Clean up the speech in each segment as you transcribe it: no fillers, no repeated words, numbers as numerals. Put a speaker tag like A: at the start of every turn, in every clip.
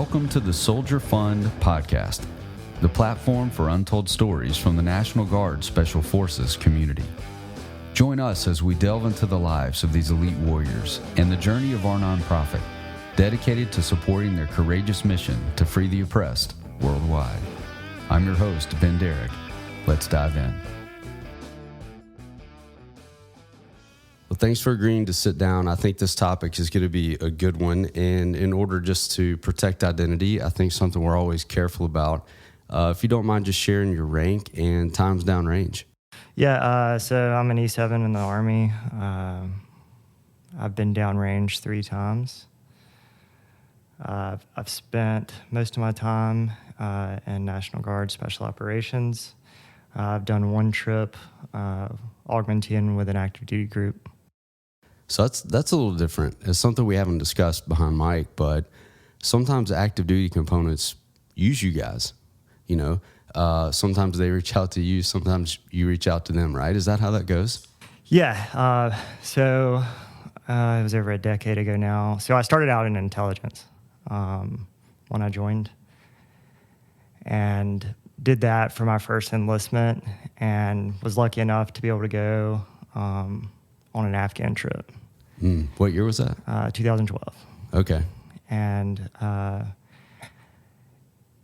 A: Welcome to the Soldier Fund podcast, the platform for untold stories from the National Guard Special Forces community. Join us as we delve into the lives of these elite warriors and the journey of our nonprofit, dedicated to supporting their courageous mission to free the oppressed worldwide. I'm your host, Derrick. Let's dive in. Well, thanks for agreeing to sit down. I think this topic is going to be a good one. And in order just to protect identity, I think something we're always careful about. If you don't mind just sharing your rank and times downrange.
B: Yeah, so I'm an E7 in the Army. I've been downrange 3 times. I've spent most of my time in National Guard Special Operations. I've done one trip augmenting with an active duty group.
A: So that's a little different. It's something we haven't discussed behind mic, but sometimes active duty components use you guys. You know, sometimes they reach out to you, sometimes you reach out to them, right? Is that how that goes?
B: Yeah. So it was over a decade ago now. So I started out in intelligence when I joined, and did that for my first enlistment, and was lucky enough to be able to go on an Afghan trip.
A: What year was that?
B: 2012.
A: Okay.
B: And,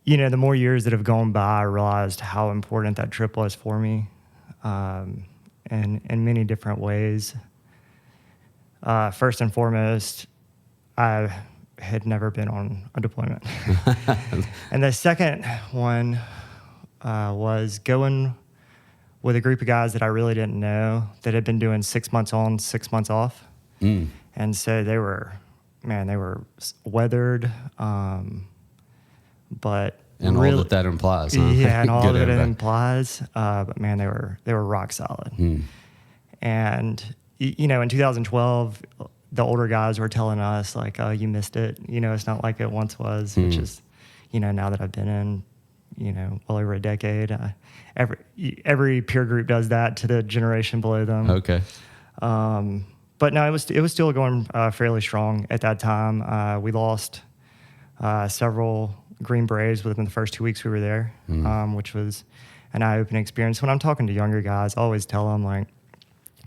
B: you know, the more years that have gone by, I realized how important that trip was for me in many different ways. First and foremost, I had never been on a deployment. And the second one was going with a group of guys that I really didn't know that had been doing 6 months on, 6 months off. And so they were weathered, but
A: and
B: really,
A: all that implies, huh?
B: Yeah, and all
A: Good
B: that it
A: bad.
B: implies. But man, they were rock solid. And you know, in 2012, the older guys were telling us like, "Oh, you missed it. You know, it's not like it once was." Which is, you know, now that I've been in, you know, well over a decade, every peer group does that to the generation below them.
A: Okay.
B: But no, it was still going fairly strong at that time. We lost several Green Berets within the first 2 weeks we were there, which was an eye-opening experience. When I'm talking to younger guys, I always tell them, like,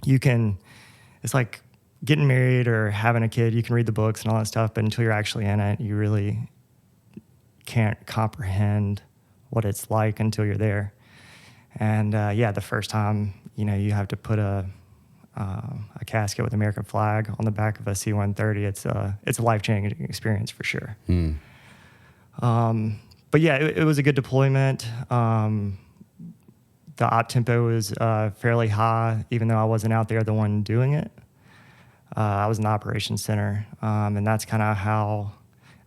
B: it's like getting married or having a kid. You can read the books and all that stuff, but until you're actually in it, you really can't comprehend what it's like until you're there. And the first time, you know, you have to put a casket with American flag on the back of a C-130. It's a life-changing experience for sure. But yeah, it was a good deployment. The op tempo was fairly high, even though I wasn't out there the one doing it. I was in the operations center, and that's kind of how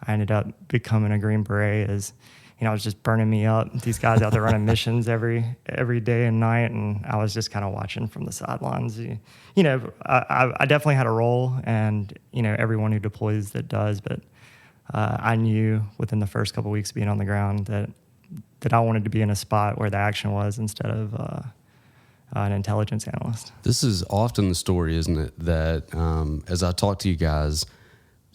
B: I ended up becoming a Green Beret. Is, you know, I was just burning me up. These guys out there running missions every day and night, and I was just kind of watching from the sidelines. You know, I definitely had a role, and, you know, everyone who deploys that does, but I knew within the first couple of weeks being on the ground that I wanted to be in a spot where the action was instead of an intelligence analyst.
A: This is often the story, isn't it? That as I talk to you guys,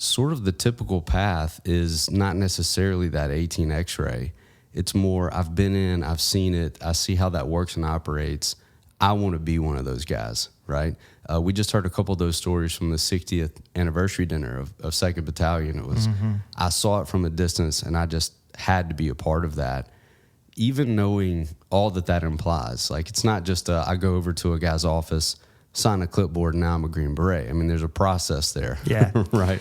A: sort of the typical path is not necessarily that 18 X-ray. It's more, I've been in, I've seen it, I see how that works and operates. I want to be one of those guys, right? We just heard a couple of those stories from the 60th anniversary dinner of 2nd Battalion. It was, I saw it from a distance and I just had to be a part of that. Even knowing all that implies. Like, it's not just I go over to a guy's office, sign a clipboard, and now I'm a Green Beret. I mean, there's a process there.
B: Yeah.
A: Right.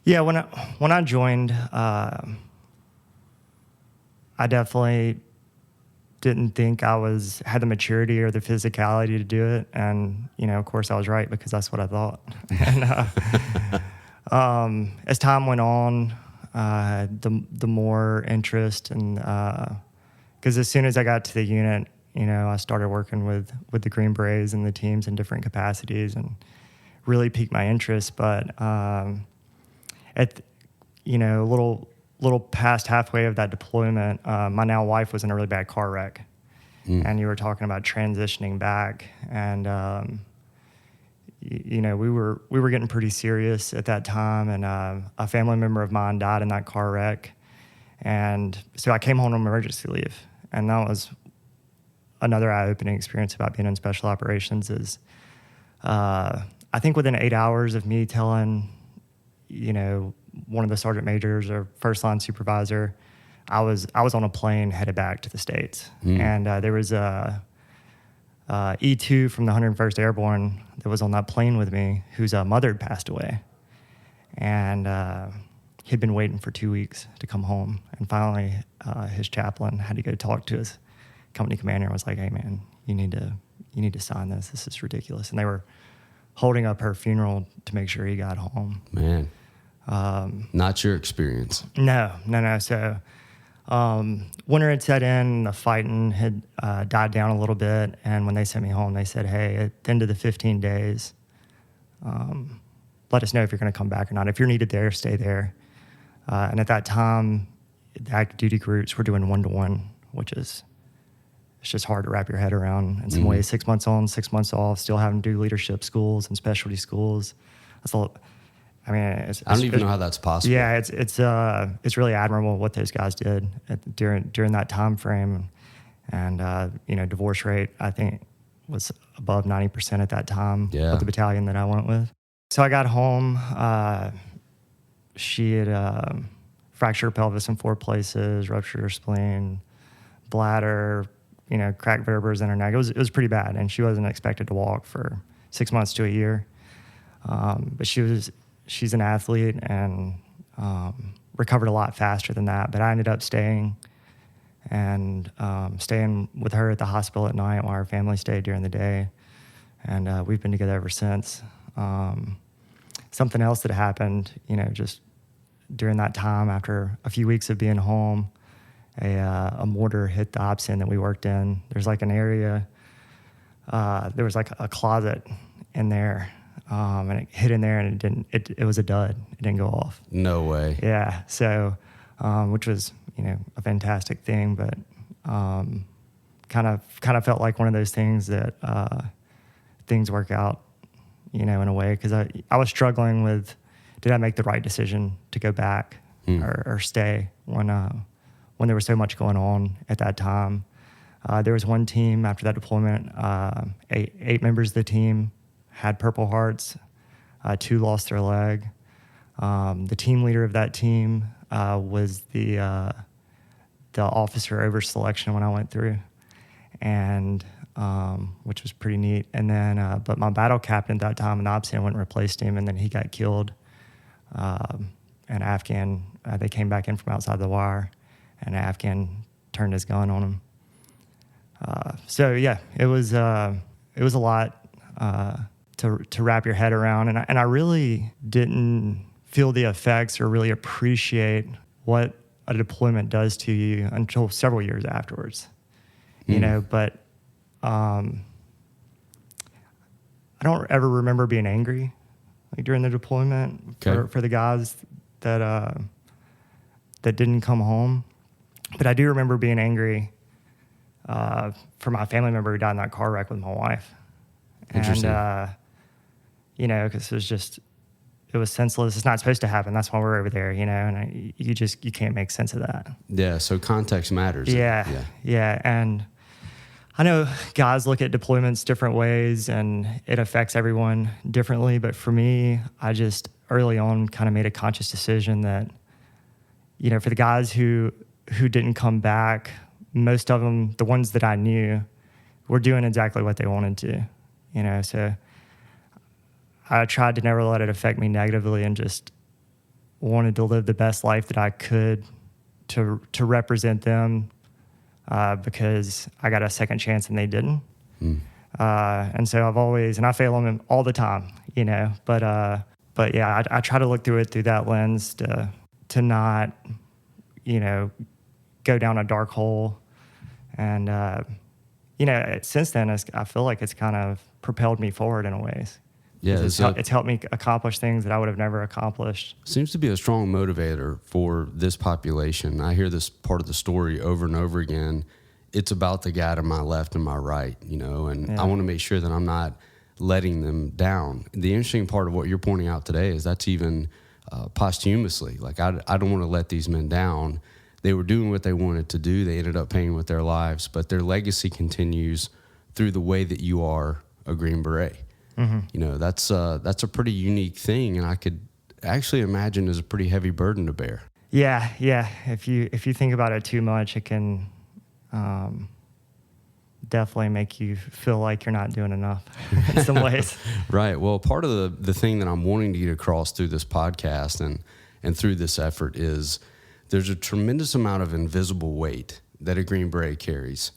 B: Yeah, when I joined, I definitely didn't think I had the maturity or the physicality to do it, and, you know, of course, I was right, because that's what I thought. And as time went on, the more interest, and because as soon as I got to the unit, you know, I started working with the Green Berets and the teams in different capacities, and really piqued my interest. But you know, a little past halfway of that deployment, my now wife was in a really bad car wreck, and you were talking about transitioning back, and you know, we were getting pretty serious at that time, and a family member of mine died in that car wreck, And so I came home on emergency leave, and that was another eye-opening experience about being in special operations. Is I think within 8 hours of me telling, one of the sergeant majors or first line supervisor, I was on a plane headed back to the States. And there was a E2 from the 101st Airborne that was on that plane with me, whose mother had passed away. And he'd been waiting for 2 weeks to come home. And finally, his chaplain had to go talk to his company commander and was like, "Hey, man, you need to sign this. This is ridiculous." And they were holding up her funeral to make sure he got home.
A: Man, not your experience.
B: No. So winter had set in, the fighting had died down a little bit, and when they sent me home, they said, "Hey, at the end of the 15 days, let us know if you're going to come back or not. If you're needed there, stay there." And at that time, the active duty groups were doing 1-to-1, which is it's just hard to wrap your head around in some ways. 6 months on, 6 months off, still having to do leadership schools and specialty schools. That's all. I mean,
A: I don't even know how that's possible.
B: Yeah, it's really admirable what those guys did during that time frame, and divorce rate I think was above 90% at that time with the battalion that I went with. So I got home. She had fractured her pelvis in 4 places, ruptured her spleen, bladder, cracked vertebrae in her neck. It was pretty bad, and she wasn't expected to walk for 6 months to a year. But she's an athlete and recovered a lot faster than that. But I ended up staying with her at the hospital at night while our family stayed during the day. And we've been together ever since. Something else that happened, just during that time, after a few weeks of being home, a mortar hit the ops inn that we worked in. There's like an area, there was like a closet in there. And it hit in there, and it was a dud. It didn't go off.
A: No way.
B: Yeah. So, which was, a fantastic thing, but kind of felt like one of those things that things work out, in a way, because I was struggling with, did I make the right decision to go back or stay when there was so much going on at that time. There was one team after that deployment, eight members of the team had Purple Hearts, 2 lost their leg. The team leader of that team was the officer over selection when I went through, and which was pretty neat. And then, but my battle captain at that time in the ops inn went and replaced him, and then he got killed. An Afghan, they came back in from outside the wire, and an Afghan turned his gun on him. So yeah, it was a lot to wrap your head around, and I really didn't feel the effects or really appreciate what a deployment does to you until several years afterwards. But I don't ever remember being angry during the deployment for the guys that didn't come home. But I do remember being angry for my family member who died in that car wreck with my wife.
A: Interesting.
B: And, because it was senseless. It's not supposed to happen. That's why we're over there, and you can't make sense of that.
A: Yeah, so context matters.
B: Yeah. And I know guys look at deployments different ways, and it affects everyone differently. But for me, I just early on kind of made a conscious decision that, for the guys who didn't come back, most of them, the ones that I knew, were doing exactly what they wanted to, so I tried to never let it affect me negatively, and just wanted to live the best life that I could to represent them, because I got a second chance and they didn't. And so I've always, and I fail them all the time, but yeah, I try to look through it through that lens to not, go down a dark hole. And, since then, I feel like it's kind of propelled me forward in a ways.
A: Yeah,
B: it's helped me accomplish things that I would have never accomplished.
A: Seems to be a strong motivator for this population. I hear this part of the story over and over again. It's about the guy to my left and my right, and I want to make sure that I'm not letting them down. The interesting part of what you're pointing out today is that's even posthumously. Like, I don't want to let these men down. They were doing what they wanted to do. They ended up paying with their lives, but their legacy continues through the way that you are a Green Beret. You know, that's a pretty unique thing, and I could actually imagine is a pretty heavy burden to bear.
B: Yeah. If you think about it too much, it can definitely make you feel like you're not doing enough in some ways.
A: Right. Well, part of the thing that I'm wanting to get across through this podcast and through this effort is there's a tremendous amount of invisible weight that a Green Beret carries.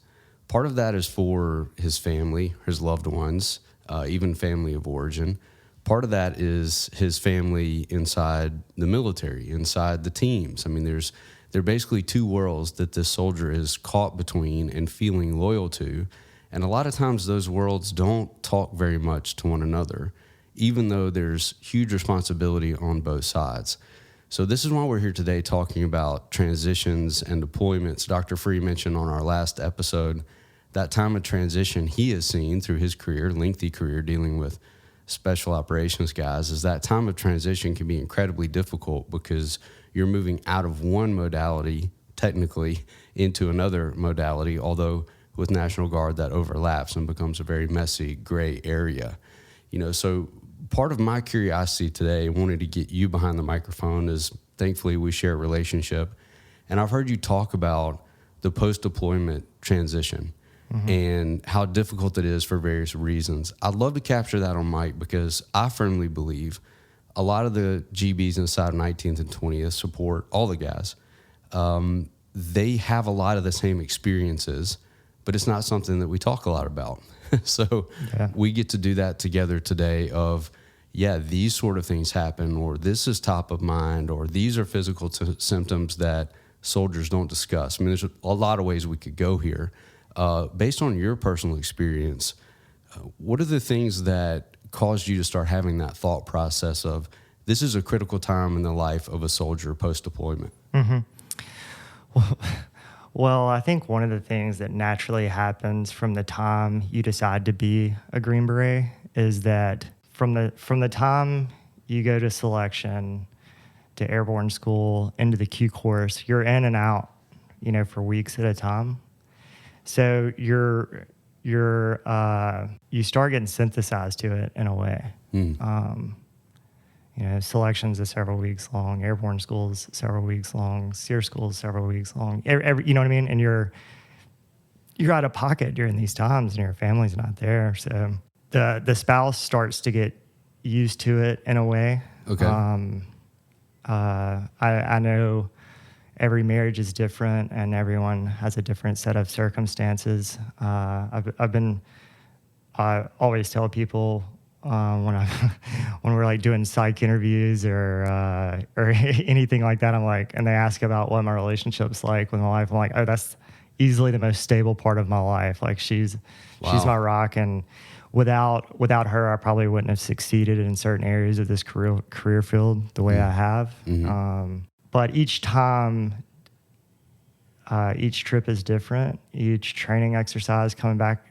A: Part of that is for his family, his loved ones, even family of origin. Part of that is his family inside the military, inside the teams. I mean, there are basically two worlds that this soldier is caught between and feeling loyal to. And a lot of times those worlds don't talk very much to one another, even though there's huge responsibility on both sides. So this is why we're here today talking about transitions and deployments. Dr. Free mentioned on our last episode that time of transition he has seen through his career, lengthy career dealing with special operations guys, is that time of transition can be incredibly difficult because you're moving out of one modality, technically, into another modality, although with National Guard that overlaps and becomes a very messy gray area. You know, so part of my curiosity today, wanting to get you behind the microphone, is thankfully we share a relationship. And I've heard you talk about the post-deployment transition and how difficult it is for various reasons. I'd love to capture that on mic because I firmly believe a lot of the GBs inside 19th and 20th support all the guys. They have a lot of the same experiences, but it's not something that we talk a lot about. So we get to do that together today of, these sort of things happen, or this is top of mind, or these are physical symptoms that soldiers don't discuss. I mean, there's a lot of ways we could go here. Based on your personal experience, what are the things that caused you to start having that thought process of this is a critical time in the life of a soldier post-deployment?
B: Well, I think one of the things that naturally happens from the time you decide to be a Green Beret is that from the time you go to selection, to airborne school, into the Q course, you're in and out, for weeks at a time. So you start getting synthesized to it in a way. Selections is several weeks long, airborne schools several weeks long, SEER schools several weeks long. You know what I mean? And you're out of pocket during these times, and your family's not there. So the spouse starts to get used to it in a way.
A: Okay.
B: I know every marriage is different, and everyone has a different set of circumstances. I always tell people when we're like doing psych interviews or anything like that, I'm like, and they ask about what my relationship's like with my wife, I'm like, oh, that's easily the most stable part of my life. Like she's my rock, and without her, I probably wouldn't have succeeded in certain areas of this career field the way I have. But each time, each trip is different. Each training exercise coming back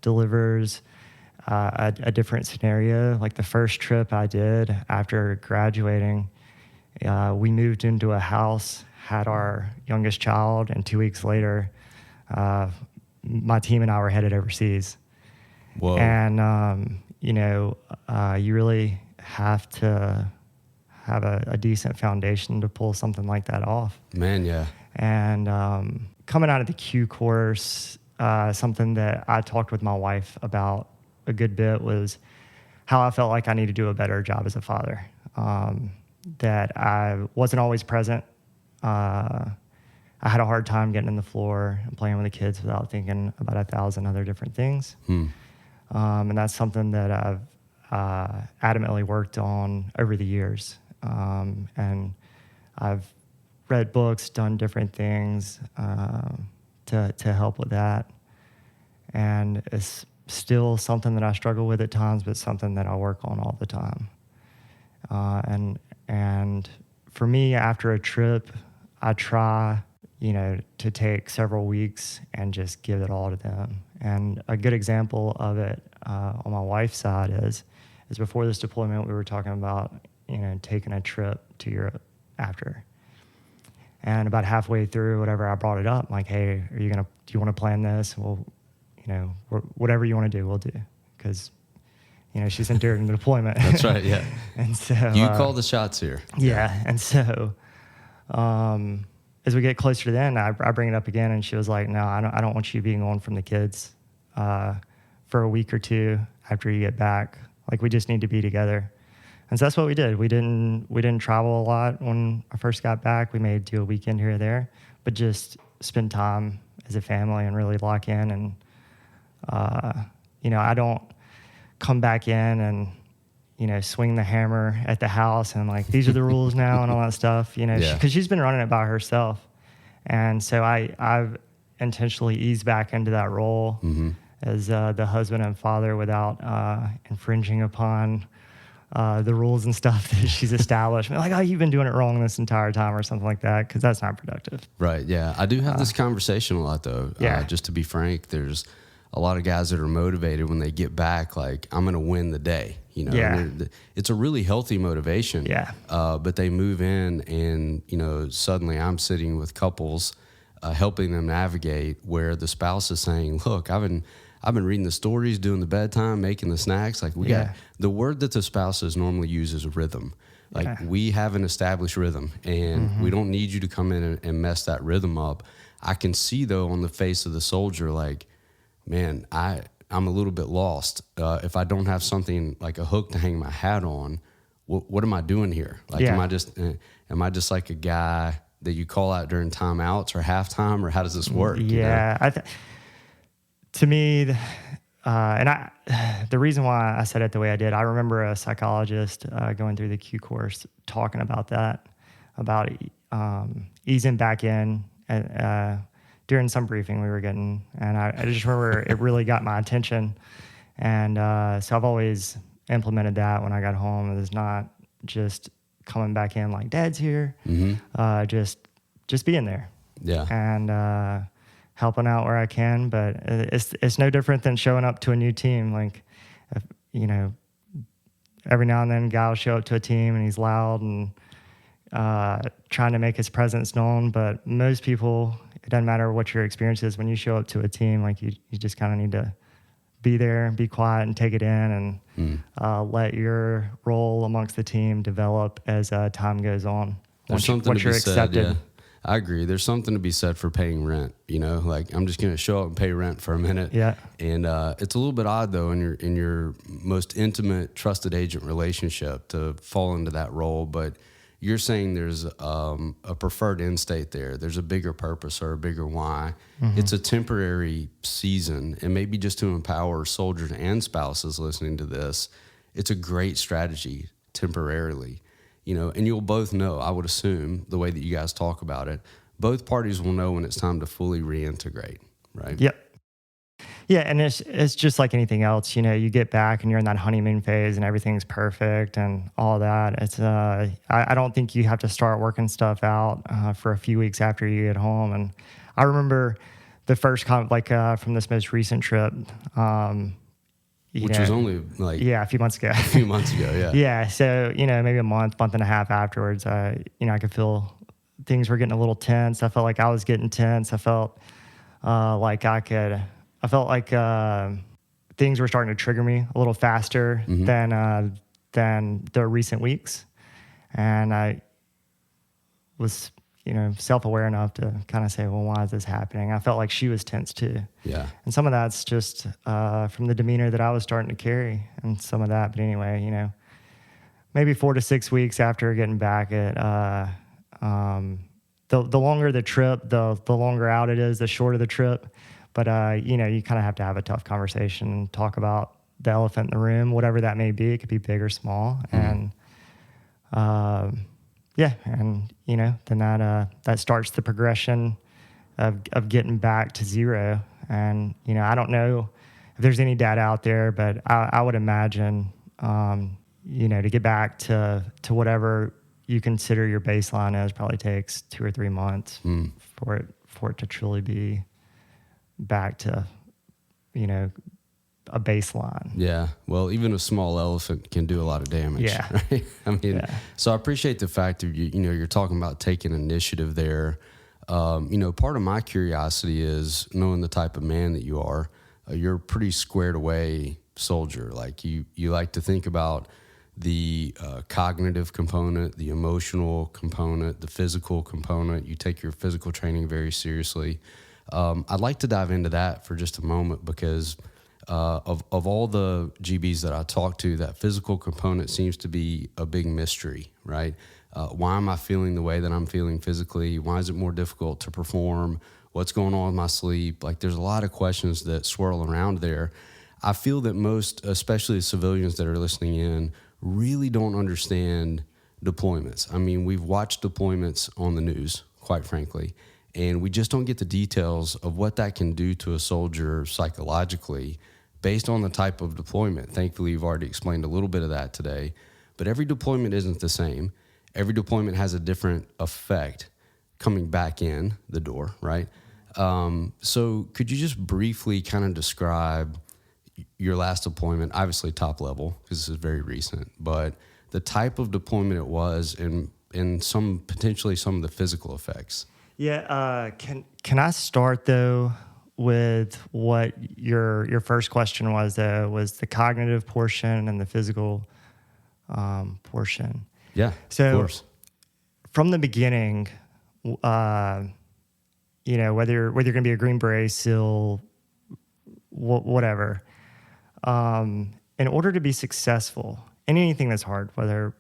B: delivers a different scenario. Like the first trip I did after graduating, we moved into a house, had our youngest child, and 2 weeks later, my team and I were headed overseas.
A: Whoa.
B: And, you really have to have a decent foundation to pull something like that off.
A: Man, yeah.
B: And coming out of the Q course, something that I talked with my wife about a good bit was how I felt like I need to do a better job as a father, that I wasn't always present. I had a hard time getting on the floor and playing with the kids without thinking about 1,000 other different things. And that's something that I've adamantly worked on over the years. And I've read books, done different things to help with that. And it's still something that I struggle with at times, but something that I work on all the time. And for me, after a trip, I try, to take several weeks and just give it all to them. And a good example of it on my wife's side is before this deployment, we were talking about, taking a trip to Europe after. And about halfway through, whatever, I brought it up. I'm like, hey, do you want to plan this? Well, whatever you want to do, we'll do. Because, she's enduring the deployment.
A: That's right, yeah.
B: And so
A: you call the shots here.
B: Yeah. And so as we get closer to the end, I bring it up again, and she was like, no, I don't want you being on from the kids for a week or two after you get back. Like, we just need to be together. And so that's what we did. We didn't travel a lot when I first got back. We may do a weekend here or there, but just spend time as a family and really lock in. And, I don't come back in and, swing the hammer at the house and like, these are the rules now and all that stuff, because she's been running it by herself. And so I've intentionally eased back into that role as the husband and father without infringing upon the rules and stuff that she's established. Like, oh, you've been doing it wrong this entire time or something like that, because that's not productive.
A: Right, yeah. I do have this conversation a lot, though.
B: Yeah.
A: Just to be frank, there's a lot of guys that are motivated when they get back, like, I'm going to win the day.
B: Yeah.
A: It's a really healthy motivation.
B: Yeah.
A: But they move in and, suddenly I'm sitting with couples helping them navigate where the spouse is saying, look, I've been reading the stories, doing the bedtime, making the snacks. Like, we got the word that the spouses normally use is rhythm. Like, we have an established rhythm, and we don't need you to come in and mess that rhythm up. I can see, though, on the face of the soldier, like, man, I'm a little bit lost. If I don't have something like a hook to hang my hat on, what am I doing here? Like, am I just like a guy that you call out during timeouts or halftime, or how does this work?
B: Yeah. To me, the reason why I said it the way I did, I remember a psychologist going through the Q course talking about that, about easing back in during some briefing we were getting. And I just remember it really got my attention. And so I've always implemented that when I got home. It's not just coming back in like, Dad's here, just being there.
A: Yeah.
B: And helping out where I can, but it's no different than showing up to a new team. Like, every now and then, a guy will show up to a team and he's loud and trying to make his presence known. But most people, it doesn't matter what your experience is. When you show up to a team, like, you just kind of need to be there, be quiet, and take it in, and let your role amongst the team develop as time goes on.
A: There's something to be said. Yeah. I agree. There's something to be said for paying rent. Like, I'm just going to show up and pay rent for a minute.
B: Yeah.
A: And it's a little bit odd, though, in your most intimate, trusted agent relationship to fall into that role. But you're saying there's a preferred end state there. There's a bigger purpose or a bigger why. It's a temporary season, and maybe just to empower soldiers and spouses listening to this, it's a great strategy temporarily. And you'll both know, I would assume, the way that you guys talk about it, both parties will know when it's time to fully reintegrate, right?
B: Yep. Yeah, and it's just like anything else. You get back and you're in that honeymoon phase and everything's perfect and all that. It's I don't think you have to start working stuff out for a few weeks after you get home. And I remember the first from this most recent trip.
A: Which was only like
B: a few months ago.
A: A few months ago, yeah.
B: Yeah, so maybe a month and a half afterwards, I could feel things were getting a little tense. I felt like I was getting tense. I felt like things were starting to trigger me a little faster than the recent weeks, and I was self-aware enough to kind of say, well, why is this happening? I felt like she was tense too.
A: Yeah. And
B: some of that's just from the demeanor that I was starting to carry and some of that. But anyway, maybe 4 to 6 weeks after getting back, the longer the trip, the longer out it is, the shorter the trip. But, you kind of have to have a tough conversation and talk about the elephant in the room, whatever that may be. It could be big or small. And, then that starts the progression of getting back to zero. And, I don't know if there's any data out there, but I would imagine, to get back to whatever you consider your baseline is probably takes 2 or 3 months for it to truly be back to, a baseline.
A: Yeah. Well, even a small elephant can do a lot of damage.
B: Yeah.
A: Right? I mean,
B: Yeah.
A: so I appreciate the fact that you're talking about taking initiative there. Part of my curiosity is knowing the type of man that you are. You're a pretty squared away soldier. Like you like to think about the cognitive component, the emotional component, the physical component. You take your physical training very seriously. I'd like to dive into that for just a moment because of all the GBs that I talk to, that physical component seems to be a big mystery, right? Why am I feeling the way that I'm feeling physically? Why is it more difficult to perform? What's going on with my sleep? Like there's a lot of questions that swirl around there. I feel that most, especially the civilians that are listening in, really don't understand deployments. I mean, we've watched deployments on the news, quite frankly, and we just don't get the details of what that can do to a soldier psychologically based on the type of deployment. Thankfully, you've already explained a little bit of that today, but every deployment isn't the same. Every deployment has a different effect coming back in the door, right? So could you just briefly kind of describe your last deployment, obviously top level, because this is very recent, but the type of deployment it was and potentially some of the physical effects?
B: Yeah. Can I start though with what your first question was? Though was the cognitive portion and the physical portion.
A: Yeah.
B: So
A: of course.
B: From the beginning, whether you're going to be a Green Beret, SEAL, whatever, in order to be successful in anything that's hard, whether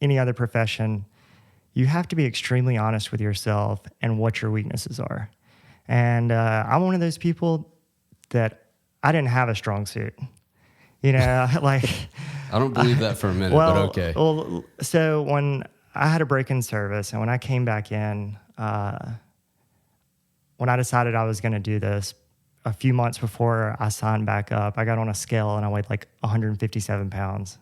B: any other profession, you have to be extremely honest with yourself and what your weaknesses are. And I'm one of those people that I didn't have a strong suit. Like
A: I don't believe that for a minute, but okay.
B: Well, so when I had a break in service and when I came back in, when I decided I was going to do this, a few months before I signed back up, I got on a scale and I weighed like 157 pounds.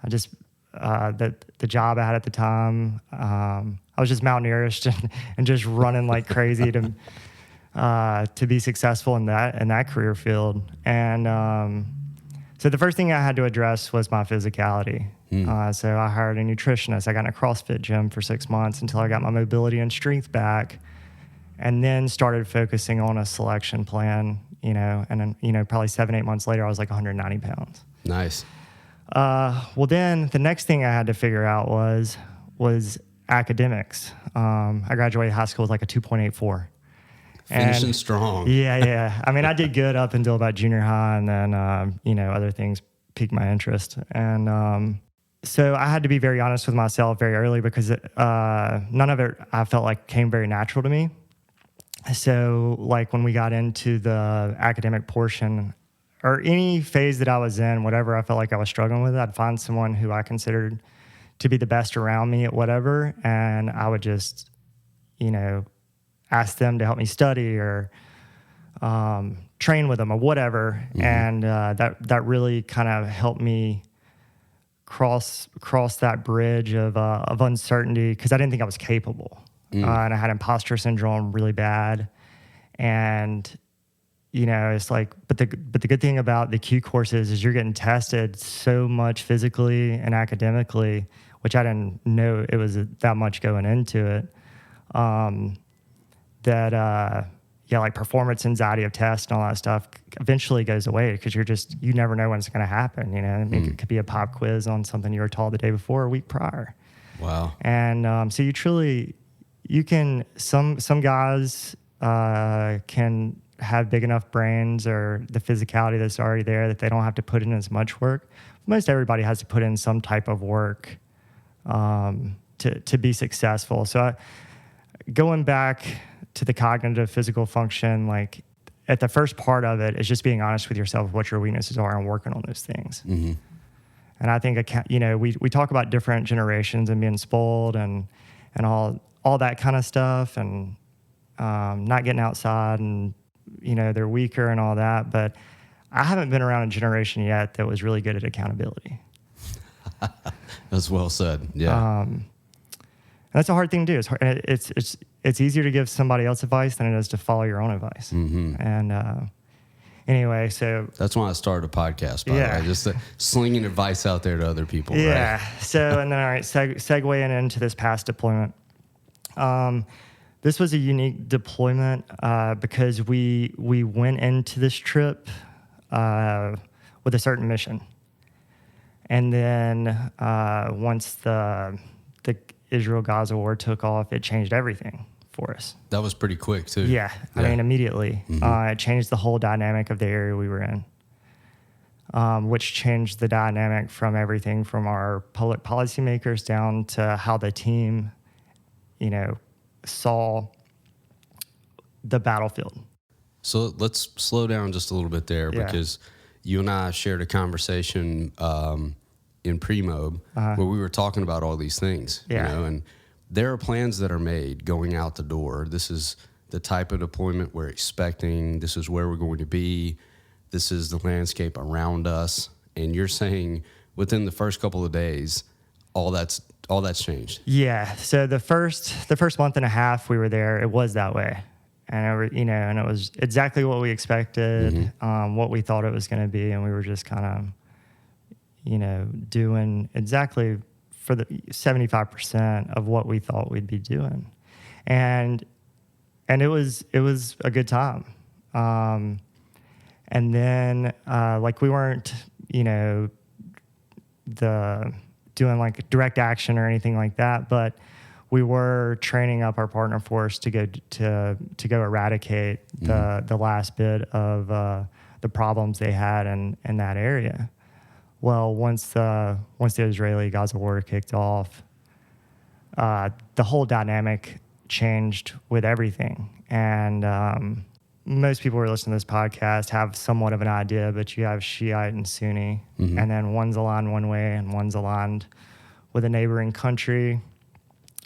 B: I just, the job I had at the time, I was just mountaineerish and just running like crazy to be successful in that career field. And so the first thing I had to address was my physicality. So I hired a nutritionist. I got in a CrossFit gym for 6 months until I got my mobility and strength back, and then started focusing on a selection plan, and then, probably 7-8 months later, I was like 190 pounds.
A: Nice.
B: Well, then the next thing I had to figure out was academics. I graduated high school with like a 2.84.
A: Finishing strong.
B: Yeah. I mean, I did good up until about junior high, and then, other things piqued my interest. And so I had to be very honest with myself very early because none of it I felt like came very natural to me. So like when we got into the academic portion or any phase that I was in, whatever I felt like I was struggling with, I'd find someone who I considered to be the best around me at whatever, and I would just, ask them to help me study or train with them or whatever. Mm-hmm. And that really kind of helped me cross that bridge of uncertainty because I didn't think I was capable. And I had imposter syndrome really bad. And, it's like, but the good thing about the Q courses is you're getting tested so much physically and academically, which I didn't know it was that much going into it. Like performance anxiety of tests and all that stuff eventually goes away because you never know when it's going to happen. It could be a pop quiz on something you were taught the day before or a week prior.
A: Wow.
B: And so you can, some guys can have big enough brains or the physicality that's already there that they don't have to put in as much work. Most everybody has to put in some type of work to be successful. So going back to the cognitive physical function, like at the first part of it is just being honest with yourself, what your weaknesses are, and working on those things. Mm-hmm. And I think, we talk about different generations and being spoiled and all that kind of stuff and not getting outside and, they're weaker and all that. But I haven't been around a generation yet that was really good at accountability.
A: That's well said. Yeah.
B: That's a hard thing to do. It's hard. It's easier to give somebody else advice than it is to follow your own advice. Mm-hmm. And Anyway, so
A: that's why I started a podcast, by the way, just slinging advice out there to other people.
B: Yeah.
A: Right?
B: So, and then, all right, segueing into this past deployment. This was a unique deployment because we went into this trip with a certain mission. And then once the Israel-Gaza war took off, it changed everything for us.
A: That was pretty quick, too.
B: Yeah. I mean, immediately. It changed the whole dynamic of the area we were in, which changed the dynamic from everything from our public policymakers down to how the team, saw the battlefield.
A: So let's slow down just a little bit there because you and I shared a conversation in pre-mob where we were talking about all these things, and there are plans that are made going out the door. This is the type of deployment we're expecting. This is where we're going to be. This is the landscape around us. And you're saying within the first couple of days, all that's changed.
B: Yeah. So the first month and a half we were there, it was that way. And and it was exactly what we expected, what we thought it was going to be, and we were just kind of, doing exactly for the 75% of what we thought we'd be doing, and it was a good time. And then we weren't, doing like direct action or anything like that, but we were training up our partner force to go eradicate the last bit of the problems they had in that area. Well, once the Israeli-Gaza war kicked off, the whole dynamic changed with everything. And most people who are listening to this podcast have somewhat of an idea, but you have Shiite and Sunni, and then one's aligned one way and one's aligned with a neighboring country.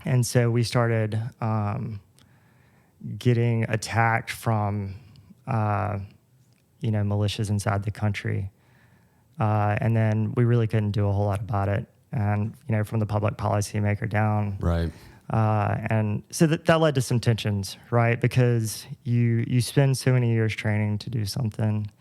B: And so we started getting attacked from, militias inside the country. And then we really couldn't do a whole lot about it. And, from the public policymaker down.
A: Right.
B: And so that led to some tensions, right? Because you spend so many years training to do something.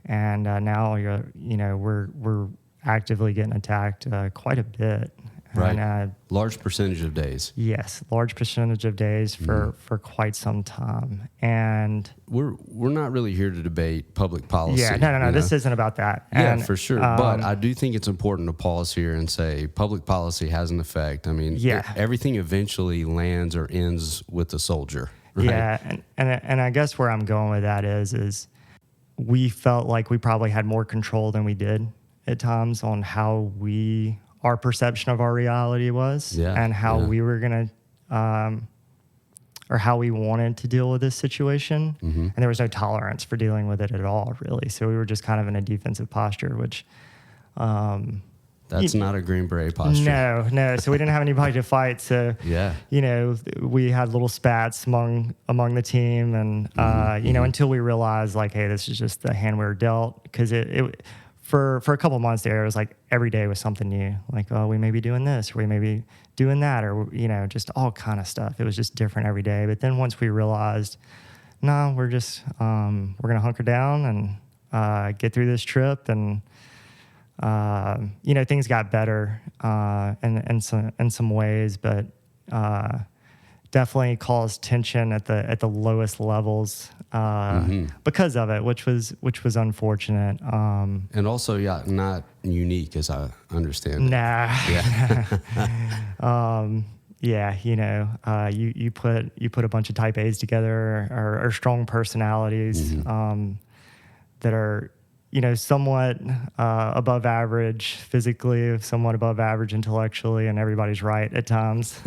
B: And now we're actively getting attacked quite a bit.
A: Right.
B: And,
A: large percentage of days.
B: Yes, large percentage of days for quite some time. And
A: we're not really here to debate public policy.
B: Yeah, no. This isn't about that.
A: Yeah,
B: and,
A: for sure. But I do think it's important to pause here and say public policy has an effect. I mean, everything eventually lands or ends with the soldier. Right?
B: Yeah, and I guess where I'm going with that is we felt like we probably had more control than we did at times on how our perception of our reality was, and how we were going to, or how we wanted to deal with this situation. And there was no tolerance for dealing with it at all, really. So we were just kind of in a defensive posture, which...
A: That's not a Green Beret posture.
B: No. So we didn't have anybody to fight. So, we had little spats among the team. And, until we realized, like, hey, this is just the hand we were dealt. Because it for a couple of months there, it was like every day was something new. Like, oh, we may be doing this, or we may be doing that, or, just all kind of stuff. It was just different every day. But then once we realized, no, we're just, we're going to hunker down and get through this trip. And, things got better in some ways, but definitely caused tension at the lowest levels because of it, which was unfortunate.
A: And also, not unique as I understand.
B: Nah.
A: Yeah.
B: You put a bunch of type A's together or strong personalities that are somewhat above average physically, somewhat above average intellectually, and everybody's right at times.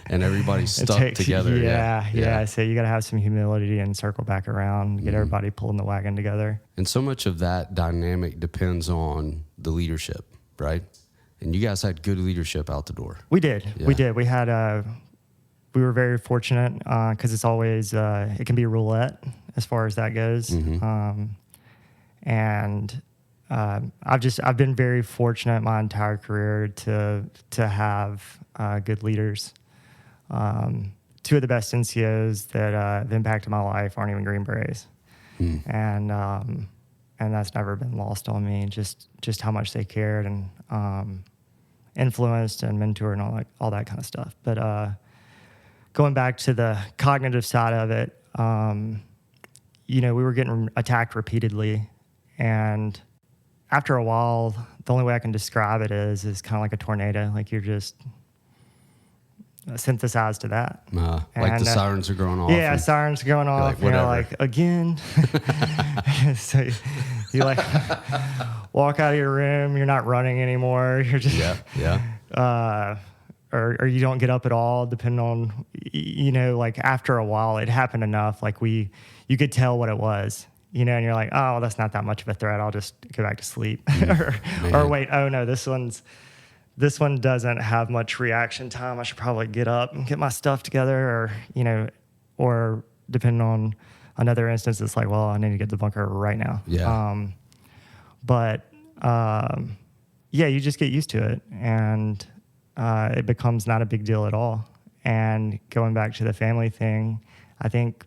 A: And everybody's stuck together.
B: Yeah. So you got to have some humility and circle back around, get everybody pulling the wagon together.
A: And so much of that dynamic depends on the leadership, right? And you guys had good leadership out the door.
B: We did. Yeah. We did. We had we were very fortunate because it's always it can be roulette as far as that goes. And I've been very fortunate my entire career to have good leaders. Two of the best NCOs that have impacted my life aren't even Green Berets. And that's never been lost on me. Just how much they cared and influenced and mentored and all that kind of stuff. But going back to the cognitive side of it, we were getting attacked repeatedly, and after a while, the only way I can describe it is kind of like a tornado. Like you're just synthesized to that.
A: Like the sirens are going off.
B: Yeah, sirens are going off.
A: Like,
B: again. So you like walk out of your room. You're not running anymore. You're just or you don't get up at all. Depending on like after a while, it happened enough. Like you could tell what it was. And you're like, oh, that's not that much of a threat. I'll just go back to sleep. or wait, oh no, this one doesn't have much reaction time. I should probably get up and get my stuff together, or depending on another instance, it's like, well, I need to get to the bunker right now.
A: Yeah.
B: You just get used to it, and it becomes not a big deal at all. And going back to the family thing, I think,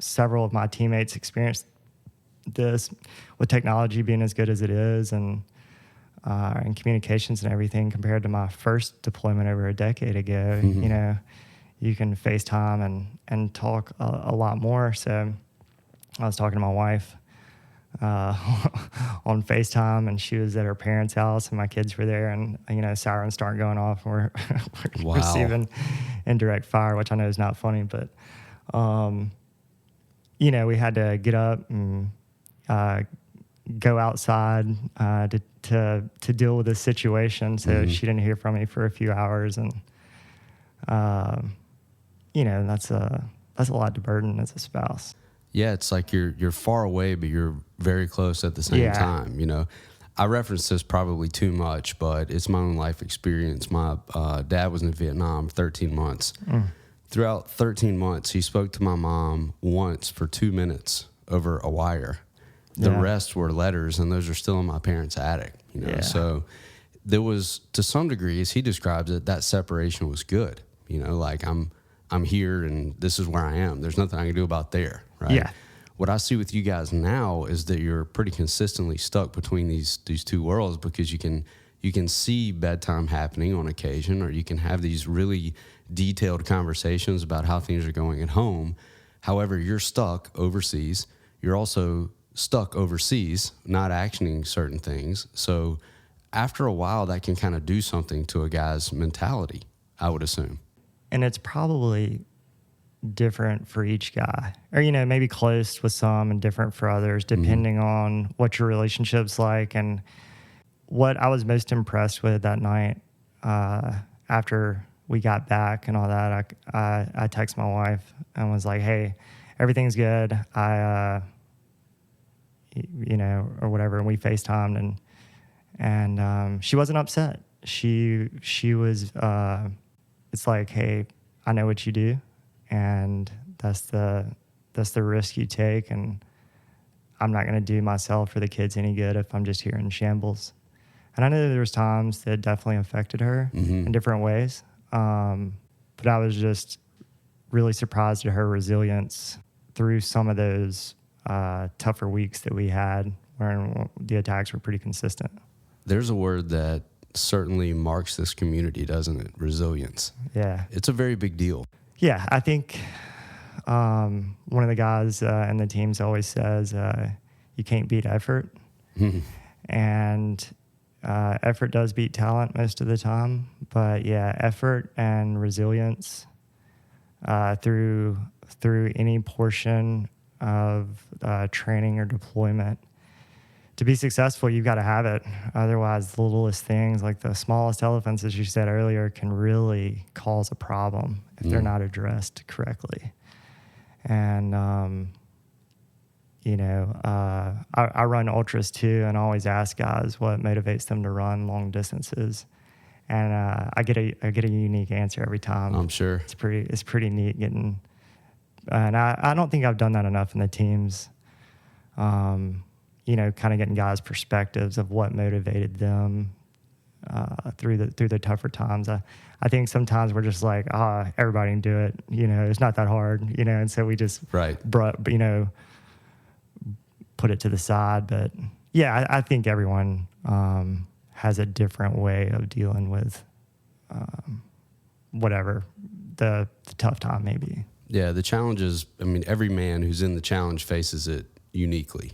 B: several of my teammates experienced this with technology being as good as it is, and communications and everything compared to my first deployment over a decade ago.
A: Mm-hmm.
B: You can FaceTime and talk a lot more. So I was talking to my wife on FaceTime, and she was at her parents' house, and my kids were there, and sirens start going off, and we're
A: Wow.
B: receiving indirect fire, which I know is not funny, but we had to get up and go outside to deal with this situation. So she didn't hear from me for a few hours, and that's a lot to burden as a spouse.
A: Yeah, it's like you're far away, but you're very close at the same time. I reference this probably too much, but it's my own life experience. My dad was in Vietnam 13 months. Throughout 13 months, he spoke to my mom once for 2 minutes over a wire. The rest were letters, and those are still in my parents' attic. So there was, to some degree, as he describes it, that separation was good. Like I'm here, and this is where I am. There's nothing I can do about there, right?
B: Yeah.
A: What I see with you guys now is that you're pretty consistently stuck between these two worlds, because you can see bedtime happening on occasion, or you can have these really detailed conversations about how things are going at home. However, you're stuck overseas. You're also stuck overseas, not actioning certain things. So after a while, that can kind of do something to a guy's mentality, I would assume.
B: And it's probably different for each guy, or, maybe close with some and different for others, depending on what your relationship's like. And what I was most impressed with that night, after we got back and all that, I texted my wife and was like, hey, everything's good. Or whatever. And we FaceTimed, and she wasn't upset. She was, it's like, hey, I know what you do, and that's the risk you take, and I'm not going to do myself or the kids any good if I'm just here in shambles. And I know there was times that definitely affected her in different ways, but I was just really surprised at her resilience through some of those tougher weeks that we had, where the attacks were pretty consistent.
A: There's a word that certainly marks this community, doesn't it? Resilience.
B: Yeah.
A: It's a very big deal.
B: Yeah, I think one of the guys in the teams always says, you can't beat effort. And effort does beat talent most of the time. But yeah, effort and resilience through any portion of training or deployment. To be successful, you've got to have it. Otherwise, the littlest things, like the smallest elephants, as you said earlier, can really cause a problem if they're not addressed correctly. And, I run ultras too, and I always ask guys what motivates them to run long distances. And I get a unique answer every time.
A: I'm sure.
B: It's pretty neat getting, and I don't think I've done that enough in the teams. Kind of getting guys' perspectives of what motivated them through the tougher times. I think sometimes we're just like, everybody can do it. It's not that hard. And so we just
A: Right.
B: put it to the side. But yeah, I think everyone has a different way of dealing with whatever the tough time may be.
A: Yeah, the challenge is, every man who's in the challenge faces it uniquely.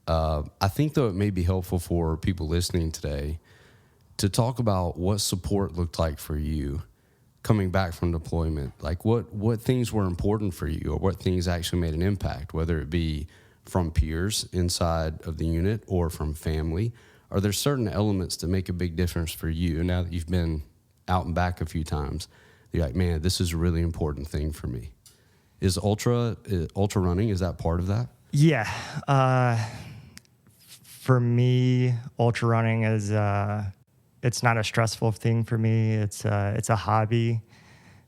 A: I think, though, it may be helpful for people listening today to talk about what support looked like for you coming back from deployment. Like what things were important for you, or what things actually made an impact, whether it be from peers inside of the unit or from family. Are there certain elements that make a big difference for you now that you've been out and back a few times? You're like, man, this is a really important thing for me. Is ultra running, is that part of that?
B: Yeah. For me, ultra running is, it's not a stressful thing for me. It's a hobby,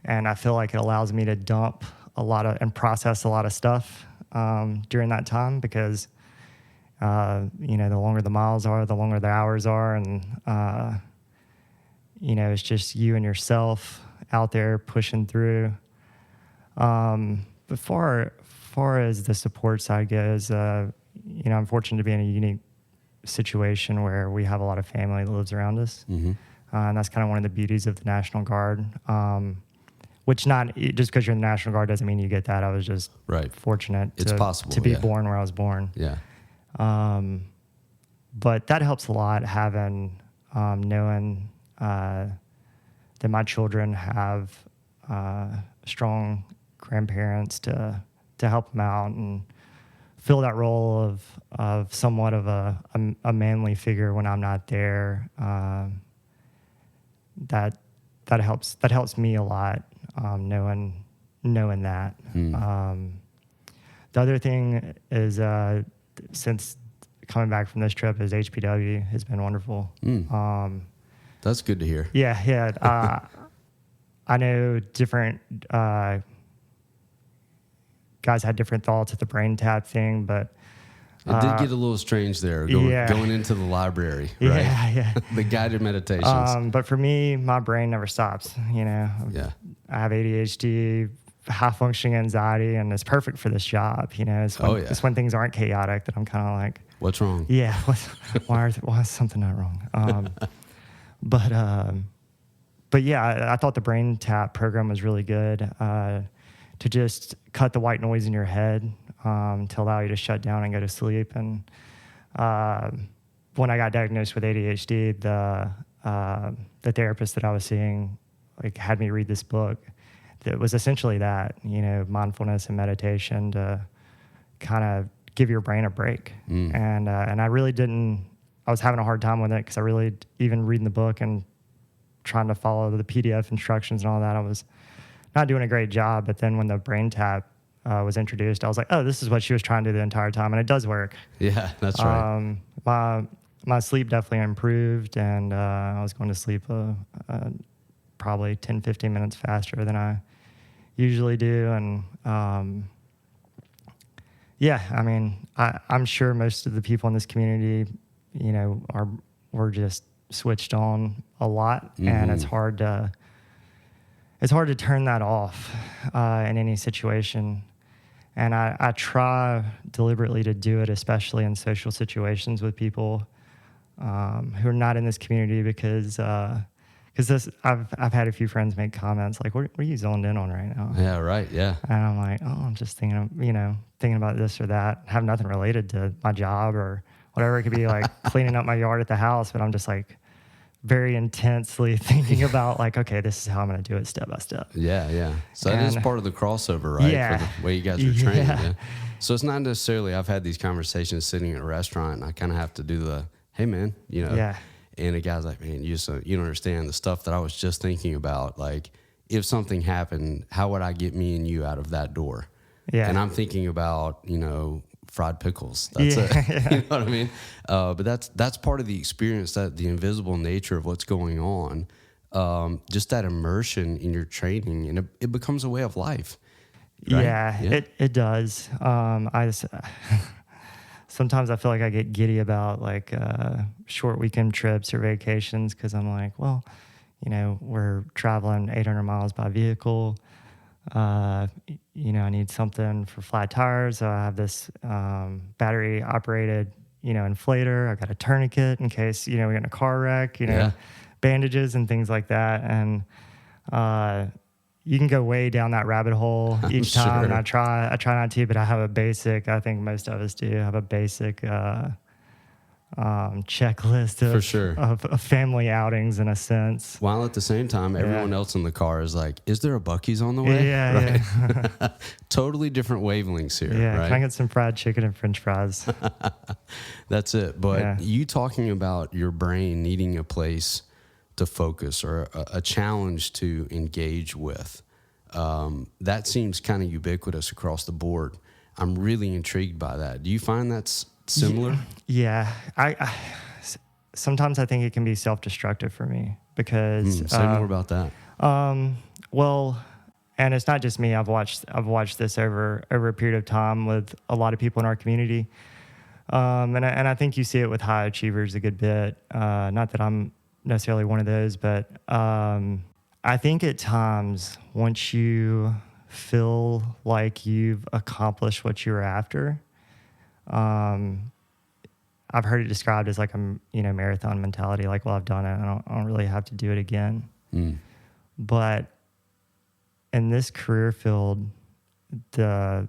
B: and I feel like it allows me to dump and process a lot of stuff during that time, because, the longer the miles are, the longer the hours are. And, it's just you and yourself out there pushing through. But far as the support side goes, I'm fortunate to be in a unique situation where we have a lot of family that lives around us.
A: Mm-hmm.
B: And that's kind of one of the beauties of the National Guard, which just because you're in the National Guard doesn't mean you get that. I was just fortunate to be born where I was born.
A: Yeah.
B: But that helps a lot, having knowing that my children have strong grandparents to help them out and fill that role of somewhat of a manly figure when I'm not there. That helps me a lot, knowing that. The other thing is, since coming back from this trip, is HPW has been wonderful.
A: That's good to hear.
B: Yeah. I know different guys had different thoughts at the brain tap thing, but
A: it did get a little strange there, going into the library, right?
B: Yeah.
A: The guided meditations.
B: But for me, my brain never stops.
A: Yeah.
B: I have ADHD, high functioning anxiety, and it's perfect for this job. It's when things aren't chaotic that I'm kind of like,
A: what's wrong?
B: Yeah, why is something not wrong? But yeah, I thought the brain tap program was really good to just cut the white noise in your head, to allow you to shut down and go to sleep. And when I got diagnosed with ADHD, the therapist that I was seeing had me read this book that was essentially that, mindfulness and meditation to kind of give your brain a break. And I really didn't. I was having a hard time with it because I really, even reading the book and trying to follow the PDF instructions and all that, I was not doing a great job. But then when the brain tap was introduced, I was like, oh, this is what she was trying to do the entire time. And it does work.
A: Yeah, that's right.
B: My sleep definitely improved, and I was going to sleep probably 10, 15 minutes faster than I usually do. And I'm sure most of the people in this community, we're just switched on a lot, and it's hard to turn that off in any situation. And I try deliberately to do it, especially in social situations with people who are not in this community, because I've had a few friends make comments like, "What are you zoned in on right now?"
A: Yeah, right. Yeah.
B: And I'm like, "Oh, I'm just thinking about this or that. Have nothing related to my job or whatever. It could be like cleaning up my yard at the house, but I'm just like very intensely thinking about like, okay, this is how I'm going to do it step by step."
A: Yeah. So that is part of the crossover, right?
B: Yeah.
A: For the way you guys are trained. Yeah. So it's not necessarily, I've had these conversations sitting at a restaurant, and I kind of have to do the, hey man,
B: Yeah.
A: And the guy's like, man, you don't understand the stuff that I was just thinking about. Like, if something happened, how would I get me and you out of that door?
B: Yeah.
A: And I'm thinking about, fried pickles. That's it. You know what I mean? But that's part of the experience, that the invisible nature of what's going on. Just that immersion in your training, and it becomes a way of life. Right?
B: Yeah, it does. sometimes I feel like I get giddy about like short weekend trips or vacations because I'm like, well, we're traveling 800 miles by vehicle. I need something for flat tires. So I have this battery operated, inflator. I got a tourniquet in case, we get in a car wreck,
A: Yeah.
B: bandages and things like that. And you can go way down that rabbit hole each time. And
A: Sure.
B: I try not to, but I have a basic, I think most of us do have a basic checklist
A: For sure.
B: of family outings in a sense.
A: While at the same time, everyone else in the car is like, is there a Buc-ee's on the way?
B: Yeah,
A: right?
B: yeah.
A: Totally different wavelengths here,
B: Yeah,
A: right?
B: can I get some fried chicken and french fries?
A: That's it. But
B: Yeah.
A: you talking about your brain needing a place to focus or a challenge to engage with, that seems kind of ubiquitous across the board. I'm really intrigued by that. Do you find that's similar?
B: Yeah. I sometimes I think it can be self-destructive for me because
A: Say more about that.
B: well, and it's not just me. I've watched this over a period of time with a lot of people in our community, and I think you see it with high achievers a good bit. Not that I'm necessarily one of those, but I think at times once you feel like you've accomplished what you were after, I've heard it described as like a marathon mentality. Like, well, I've done it. I don't really have to do it again. But in this career field, to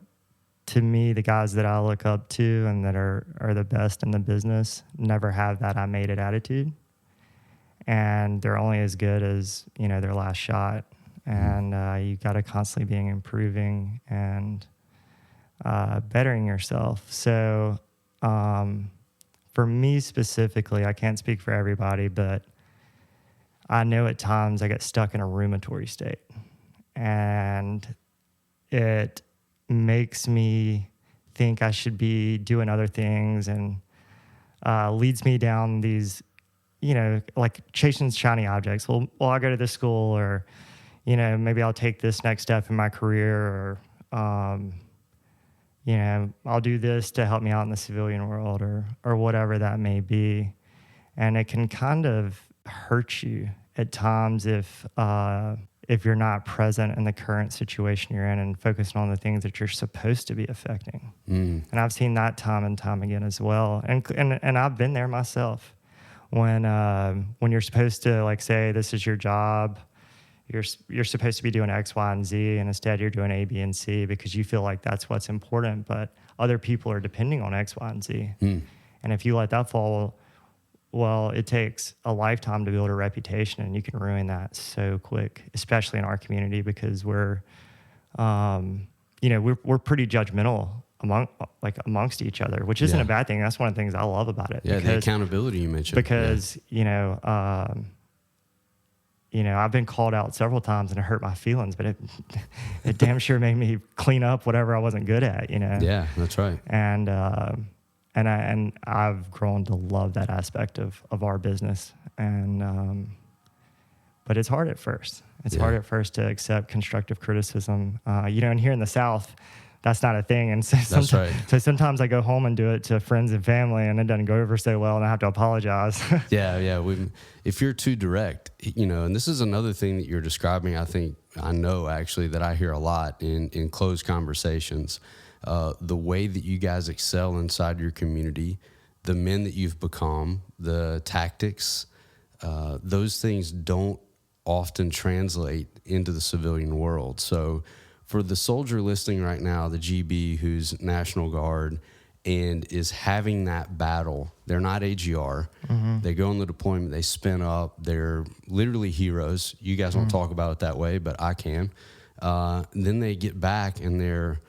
B: me, the guys that I look up to and that are the best in the business never have that I made it attitude. And they're only as good as, their last shot. And you got to constantly be improving and bettering yourself. So for me specifically, I can't speak for everybody, but I know at times I get stuck in a ruminatory state. And it makes me think I should be doing other things and leads me down these, like chasing shiny objects. Well, I'll go to this school, or, maybe I'll take this next step in my career, or, I'll do this to help me out in the civilian world, or whatever that may be. And it can kind of hurt you at times if you're not present in the current situation you're in and focusing on the things that you're supposed to be affecting. And I've seen that time and time again as well. And I've been there myself. When you're supposed to, like, say this is your job, you're supposed to be doing X, Y, and Z, and instead you're doing A, B, and C because you feel like that's what's important, but other people are depending on X, Y, and Z. And if you let that fall, well, it takes a lifetime to build a reputation, and you can ruin that so quick, especially in our community because we're pretty judgmental amongst each other, which isn't a bad thing. That's one of the things I love about it.
A: Yeah,
B: because,
A: the accountability you mentioned.
B: Because, I've been called out several times and it hurt my feelings, but it damn sure made me clean up whatever I wasn't good at,
A: Yeah, that's right.
B: And I've grown to love that aspect of our business. And but it's hard at first. It's hard at first to accept constructive criticism. And here in the South, that's not a thing. And so
A: That's right.
B: So sometimes I go home and do it to friends and family, and it doesn't go over so well, and I have to apologize.
A: Yeah. If you're too direct, and this is another thing that you're describing, I know actually that I hear a lot in closed conversations, the way that you guys excel inside your community, the men that you've become, the tactics, those things don't often translate into the civilian world. So for the soldier listening right now, the GB who's National Guard and is having that battle, they're not AGR. They go on the deployment, they spin up, they're literally heroes. You guys don't talk about it that way, but I can. Then they get back and they're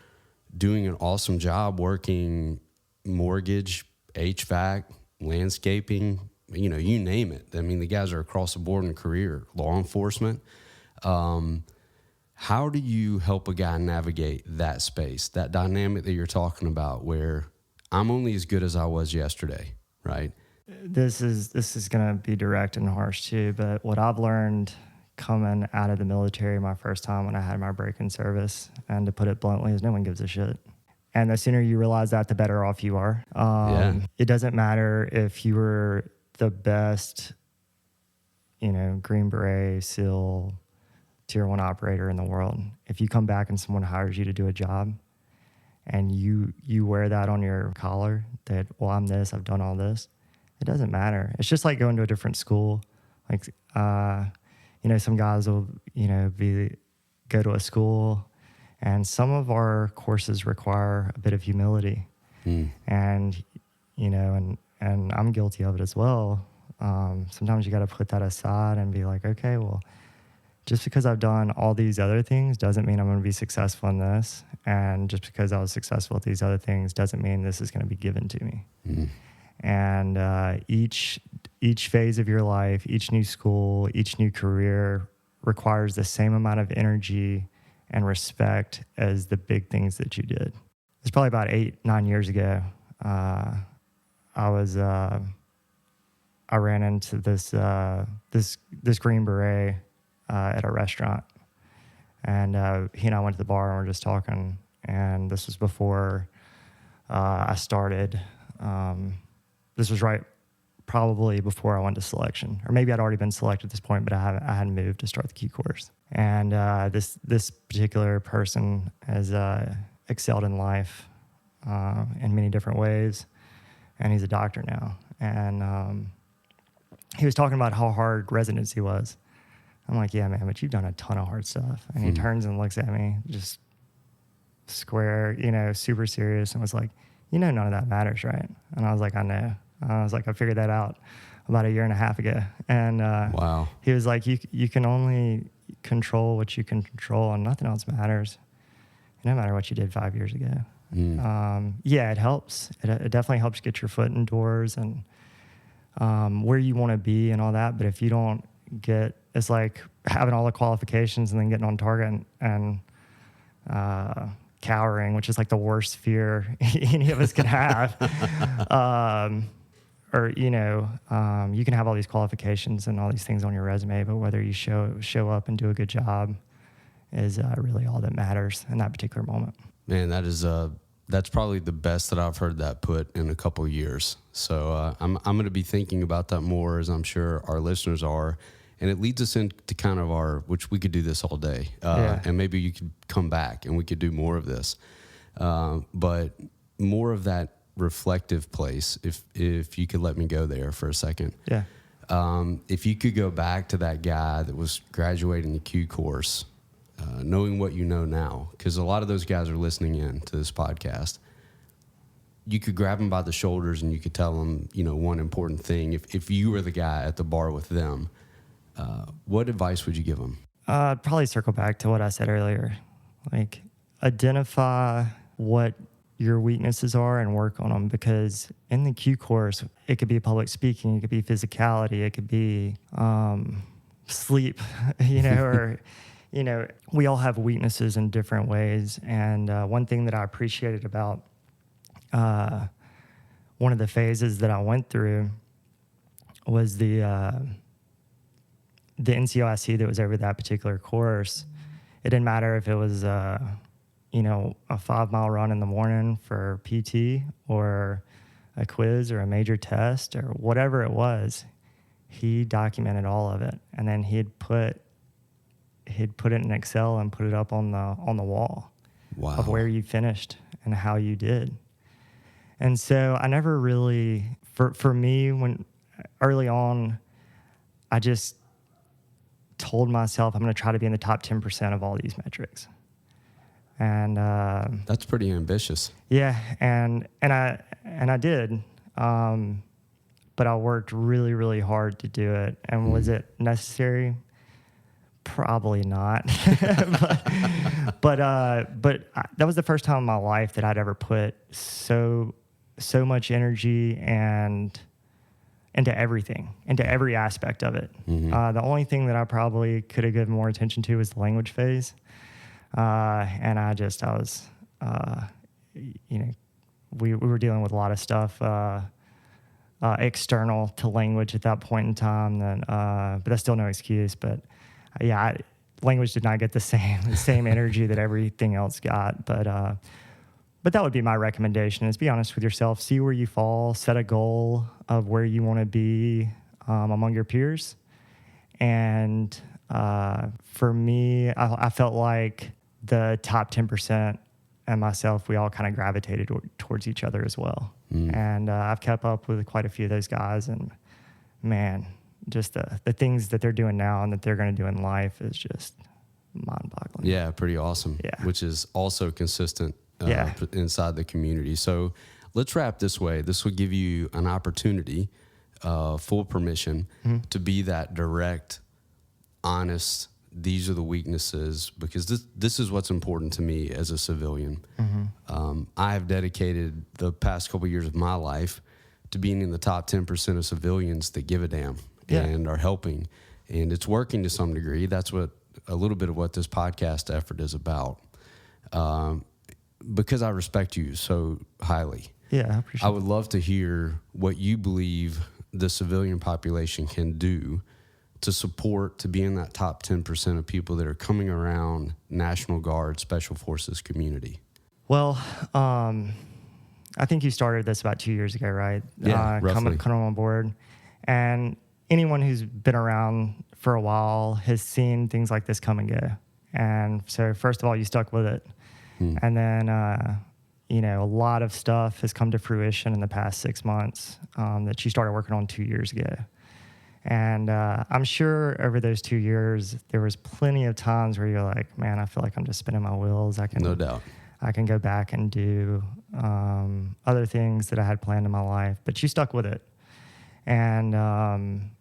A: doing an awesome job working mortgage, HVAC, landscaping, you name it. I mean, the guys are across the board in career, law enforcement. How do you help a guy navigate that space, that dynamic that you're talking about where I'm only as good as I was yesterday, right?
B: This is going to be direct and harsh too, but what I've learned coming out of the military my first time when I had my break-in service, and to put it bluntly, is no one gives a shit. And the sooner you realize that, the better off you are. It doesn't matter if you were the best, Green Beret, SEAL, Tier 1 operator in the world. If you come back and someone hires you to do a job and you wear that on your collar, that, well, I'm this, I've done all this, it doesn't matter. It's just like going to a different school. Like, some guys will, go to a school, and some of our courses require a bit of humility. And, and I'm guilty of it as well. Sometimes you got to put that aside and be like, okay, well, just because I've done all these other things doesn't mean I'm going to be successful in this. And just because I was successful at these other things doesn't mean this is going to be given to me. And each phase of your life, each new school, each new career requires the same amount of energy and respect as the big things that you did. It's probably about 8-9 years ago. I ran into this Green Beret at a restaurant, and he and I went to the bar and we were just talking. And this was before I started. This was probably before I went to selection, or maybe I'd already been selected at this point, but I hadn't moved to start the Q course. And this particular person has excelled in life in many different ways, and he's a doctor now. And he was talking about how hard residency was. I'm like, yeah, man, but you've done a ton of hard stuff. And he turns and looks at me, just square, super serious, and was like, none of that matters, right? And I was like, I know. I was like, I figured that out about 1.5 years ago. And
A: wow.
B: He was like, you can only control what you can control, and nothing else matters. No matter what you did 5 years ago. Yeah, it helps. It definitely helps get your foot in doors and where you want to be and all that. But if you don't it's like having all the qualifications and then getting on target and cowering, which is like the worst fear any of us can have. You can have all these qualifications and all these things on your resume, but whether you show up and do a good job is really all that matters in that particular moment.
A: Man, that's probably the best that I've heard that put in a couple of years. So I'm going to be thinking about that more, as I'm sure our listeners are. And it leads us into kind of which we could do this all day. And maybe you could come back and we could do more of this. But more of that reflective place, if you could let me go there for a second.
B: Yeah.
A: If you could go back to that guy that was graduating the Q course, knowing what you know now, because a lot of those guys are listening in to this podcast, you could grab them by the shoulders and you could tell them, one important thing. If you were the guy at the bar with them, what advice would you give them?
B: I'd probably circle back to what I said earlier. Like, identify what your weaknesses are and work on them, because in the Q course, it could be public speaking, it could be physicality, it could be sleep, or, we all have weaknesses in different ways. And one thing that I appreciated about one of the phases that I went through was the NCOIC that was over that particular course. It didn't matter if it was a 5-mile run in the morning for PT or a quiz or a major test or whatever it was. He documented all of it, and then he'd put it in Excel and put it up on the wall.
A: Wow.
B: Of where you finished and how you did. And so I never really, for me, when early on, I just told myself I'm going to try to be in the top 10% of all these metrics. And
A: that's pretty ambitious.
B: Yeah, and I did, but I worked really, really hard to do it. And was it necessary? Probably not. but that was the first time in my life that I'd ever put so much energy and into everything, into every aspect of it. The only thing that I probably could have given more attention to was the language phase. And I was, we were dealing with a lot of stuff external to language at that point in time. But that's still no excuse. But language did not get the same energy that everything else got. But But that would be my recommendation, is be honest with yourself, see where you fall, set a goal of where you want to be among your peers. And for me, I felt like the top 10% and myself, we all kind of gravitated towards each other as well. And I've kept up with quite a few of those guys, and man, just the things that they're doing now and that they're going to do in life is just mind-boggling.
A: Yeah, pretty awesome.
B: Yeah.
A: Which is also consistent inside the community. So let's wrap this way. This will give you an opportunity, full permission to be that direct, honest, these are the weaknesses, because this is what's important to me as a civilian. I have dedicated the past couple of years of my life to being in the top 10% of civilians that give a damn and are helping. And it's working to some degree. That's what a little bit of what this podcast effort is about. Because I respect you so highly.
B: Yeah, I appreciate
A: I would love to hear what you believe the civilian population can do to support, to be in that top 10% of people that are coming around National Guard, Special Forces community.
B: Well, I think you started this about 2 years ago, right?
A: Yeah, roughly.
B: Coming on board. And anyone who's been around for a while has seen things like this come and go. And so first of all, you stuck with it. And then, a lot of stuff has come to fruition in the past 6 months that you started working on 2 years ago. And I'm sure over those 2 years, there was plenty of times where you're like, man, I feel like I'm just spinning my wheels.
A: No doubt.
B: I can go back and do other things that I had planned in my life, but you stuck with it. And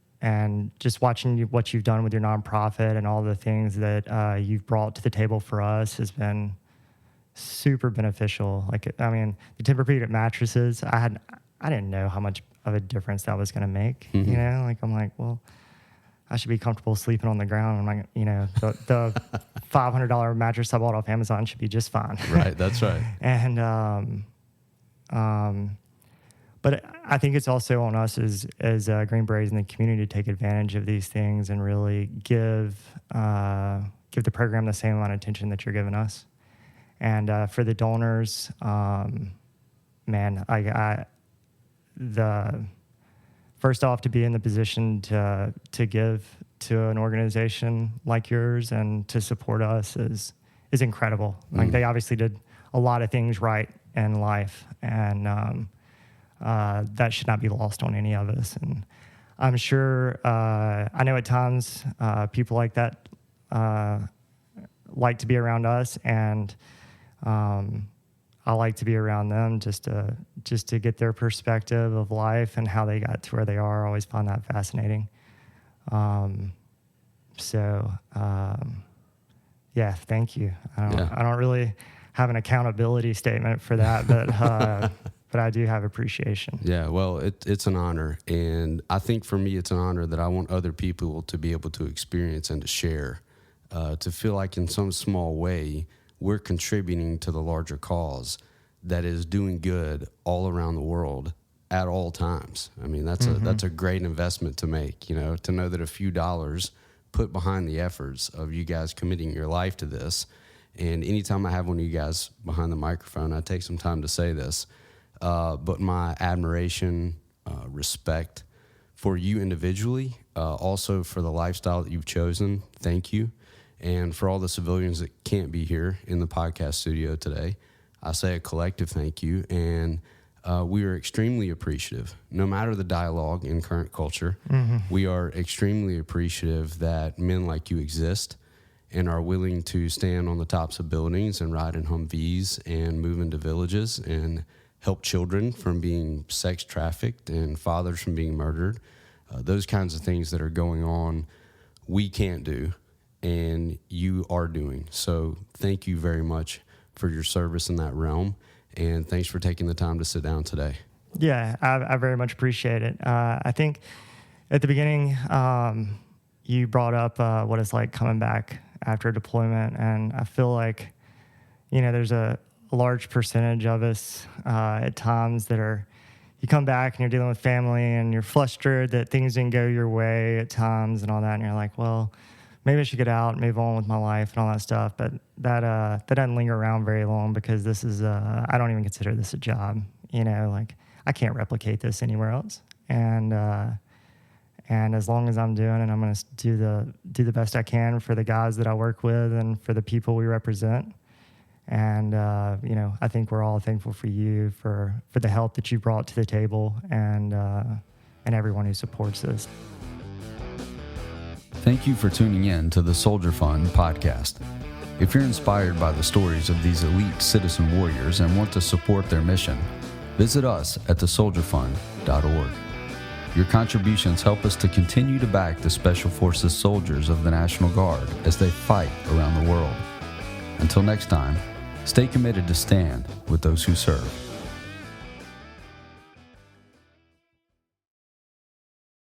B: just watching what you've done with your nonprofit and all the things that you've brought to the table for us has been super beneficial. The Tempur-Pedic mattresses, I didn't know how much of a difference that was going to make. I'm like, well, I should be comfortable sleeping on the ground. I'm like, the $500 mattress I bought off Amazon should be just fine.
A: Right, that's right.
B: And but I think it's also on us as Green Berets in the community to take advantage of these things and really give the program the same amount of attention that you're giving us. And for the donors, first off, to be in the position to give to an organization like yours and to support us is incredible. Like, they obviously did a lot of things right in life, and that should not be lost on any of us. And I'm sure, I know at times people like that like to be around us, and I like to be around them just to get their perspective of life and how they got to where they are. I always find that fascinating. Thank you. I don't really have an accountability statement for that, but I do have appreciation.
A: Yeah, well, it's an honor. And I think for me, it's an honor that I want other people to be able to experience and to share, to feel like in some small way, we're contributing to the larger cause that is doing good all around the world at all times. I mean, that's a great investment to make, to know that a few dollars put behind the efforts of you guys committing your life to this. And anytime I have one of you guys behind the microphone, I take some time to say this, but my admiration, respect for you individually, also for the lifestyle that you've chosen. Thank you. And for all the civilians that can't be here in the podcast studio today, I say a collective thank you. And we are extremely appreciative, no matter the dialogue in current culture. We are extremely appreciative that men like you exist and are willing to stand on the tops of buildings and ride in Humvees and move into villages and help children from being sex trafficked and fathers from being murdered. Those kinds of things that are going on, we can't do. And you are doing. So thank you very much for your service in that realm, and thanks for taking the time to sit down today.
B: Yeah, I very much appreciate it. I think at the beginning, you brought up what it's like coming back after a deployment, and I feel like, there's a large percentage of us at times that you come back and you're dealing with family and you're flustered that things didn't go your way at times and all that, and you're like, well, maybe I should get out, move on with my life and all that stuff. But that doesn't linger around very long, because this is I don't even consider this a job. Like, I can't replicate this anywhere else. And as long as I'm doing it, I'm going to do the best I can for the guys that I work with and for the people we represent. And I think we're all thankful for you for the help that you brought to the table, and everyone who supports this.
A: Thank you for tuning in to the Soldier Fund podcast. If you're inspired by the stories of these elite citizen warriors and want to support their mission, visit us at thesoldierfund.org. Your contributions help us to continue to back the Special Forces soldiers of the National Guard as they fight around the world. Until next time, stay committed to stand with those who serve.